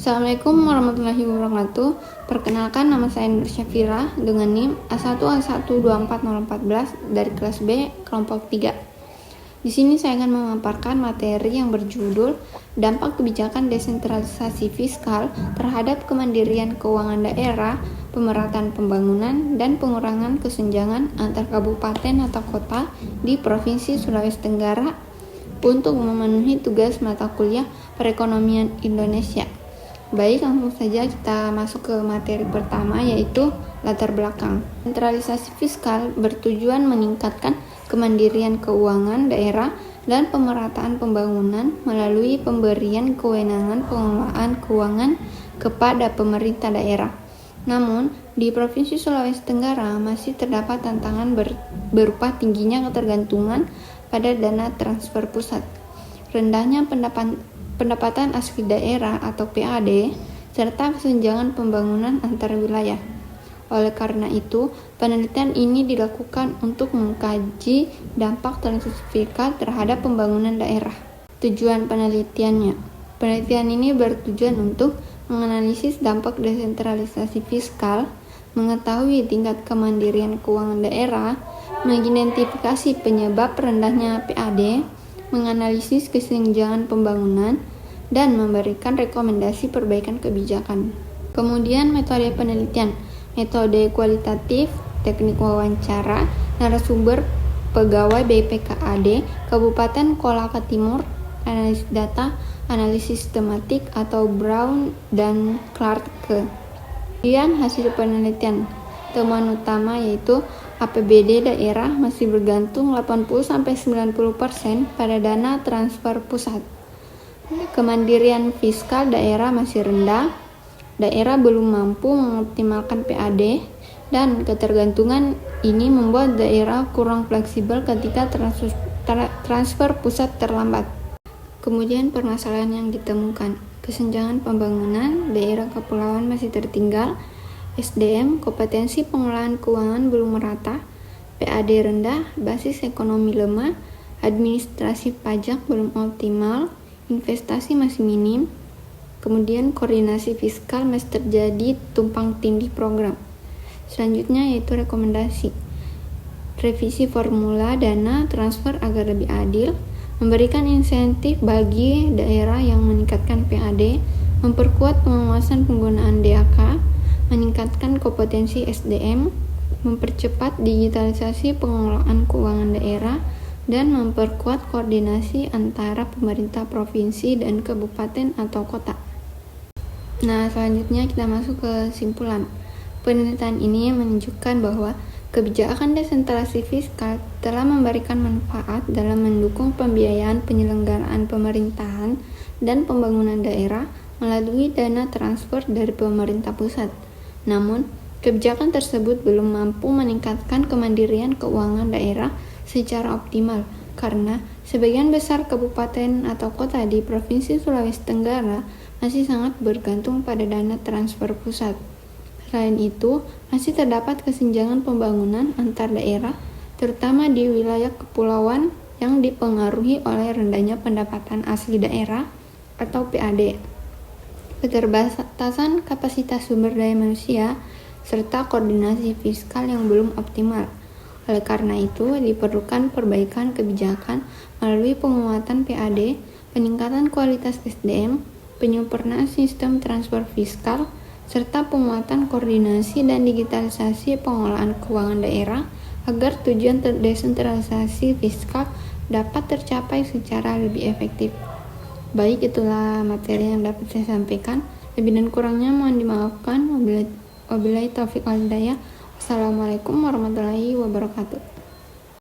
Assalamualaikum warahmatullahi wabarakatuh. Perkenalkan, nama saya Nur Syafira dengan NIM A1A124014 dari kelas B kelompok 3. Di sini saya akan memaparkan materi yang berjudul Dampak Kebijakan Desentralisasi Fiskal terhadap Kemandirian Keuangan Daerah, Pemerataan Pembangunan, dan Pengurangan Kesenjangan antar kabupaten atau kota di Provinsi Sulawesi Tenggara untuk memenuhi tugas mata kuliah perekonomian Indonesia. Baik, langsung saja kita masuk ke materi pertama, yaitu latar belakang. Sentralisasi fiskal bertujuan meningkatkan kemandirian keuangan daerah dan pemerataan pembangunan melalui pemberian kewenangan pengelolaan keuangan kepada pemerintah daerah. Namun, di Provinsi Sulawesi Tenggara masih terdapat tantangan berupa tingginya ketergantungan pada dana transfer pusat, rendahnya pendapatan asli daerah atau PAD, serta kesenjangan pembangunan antar wilayah. Oleh karena itu, penelitian ini dilakukan untuk mengkaji dampak transisi fiskal terhadap pembangunan daerah. Tujuan penelitiannya. Penelitian ini bertujuan untuk menganalisis dampak desentralisasi fiskal, mengetahui tingkat kemandirian keuangan daerah, mengidentifikasi penyebab rendahnya PAD, menganalisis kesenjangan pembangunan, dan memberikan rekomendasi perbaikan kebijakan. Kemudian metode penelitian, metode kualitatif, teknik wawancara, narasumber, pegawai BPKAD, Kabupaten Kolaka Timur, analisis data, analisis sistematik atau Brown dan Clark. Kemudian hasil penelitian, temuan utama yaitu APBD daerah masih bergantung 80-90% pada dana transfer pusat. Kemandirian fiskal daerah masih rendah, daerah belum mampu mengoptimalkan PAD, dan ketergantungan ini membuat daerah kurang fleksibel ketika transfer pusat terlambat. Kemudian permasalahan yang ditemukan, kesenjangan pembangunan, daerah kepulauan masih tertinggal, SDM, kompetensi pengelolaan keuangan belum merata, PAD rendah, basis ekonomi lemah, administrasi pajak belum optimal, investasi masih minim, kemudian koordinasi fiskal masih terjadi tumpang tindih program. Selanjutnya yaitu rekomendasi. Revisi formula dana transfer agar lebih adil, memberikan insentif bagi daerah yang meningkatkan PAD, memperkuat pengawasan penggunaan DAK, meningkatkan kompetensi SDM, mempercepat digitalisasi pengelolaan keuangan daerah, dan memperkuat koordinasi antara pemerintah provinsi dan kabupaten atau kota. Nah, selanjutnya kita masuk ke kesimpulan. Penelitian ini menunjukkan bahwa kebijakan desentralisasi fiskal telah memberikan manfaat dalam mendukung pembiayaan penyelenggaraan pemerintahan dan pembangunan daerah melalui dana transfer dari pemerintah pusat. Namun, kebijakan tersebut belum mampu meningkatkan kemandirian keuangan daerah secara optimal karena sebagian besar kabupaten atau kota di Provinsi Sulawesi Tenggara masih sangat bergantung pada dana transfer pusat. Selain itu, masih terdapat kesenjangan pembangunan antar daerah, terutama di wilayah kepulauan yang dipengaruhi oleh rendahnya pendapatan asli daerah atau PAD, keterbatasan kapasitas sumber daya manusia, serta koordinasi fiskal yang belum optimal. Oleh karena itu, diperlukan perbaikan kebijakan melalui penguatan PAD, peningkatan kualitas SDM, penyempurnaan sistem transfer fiskal, serta penguatan koordinasi dan digitalisasi pengelolaan keuangan daerah agar tujuan desentralisasi fiskal dapat tercapai secara lebih efektif. Baik, itulah materi yang dapat saya sampaikan. Lebih dan kurangnya mohon dimaafkan. Wabillahi taufiq wal hidayah. Assalamualaikum warahmatullahi wabarakatuh.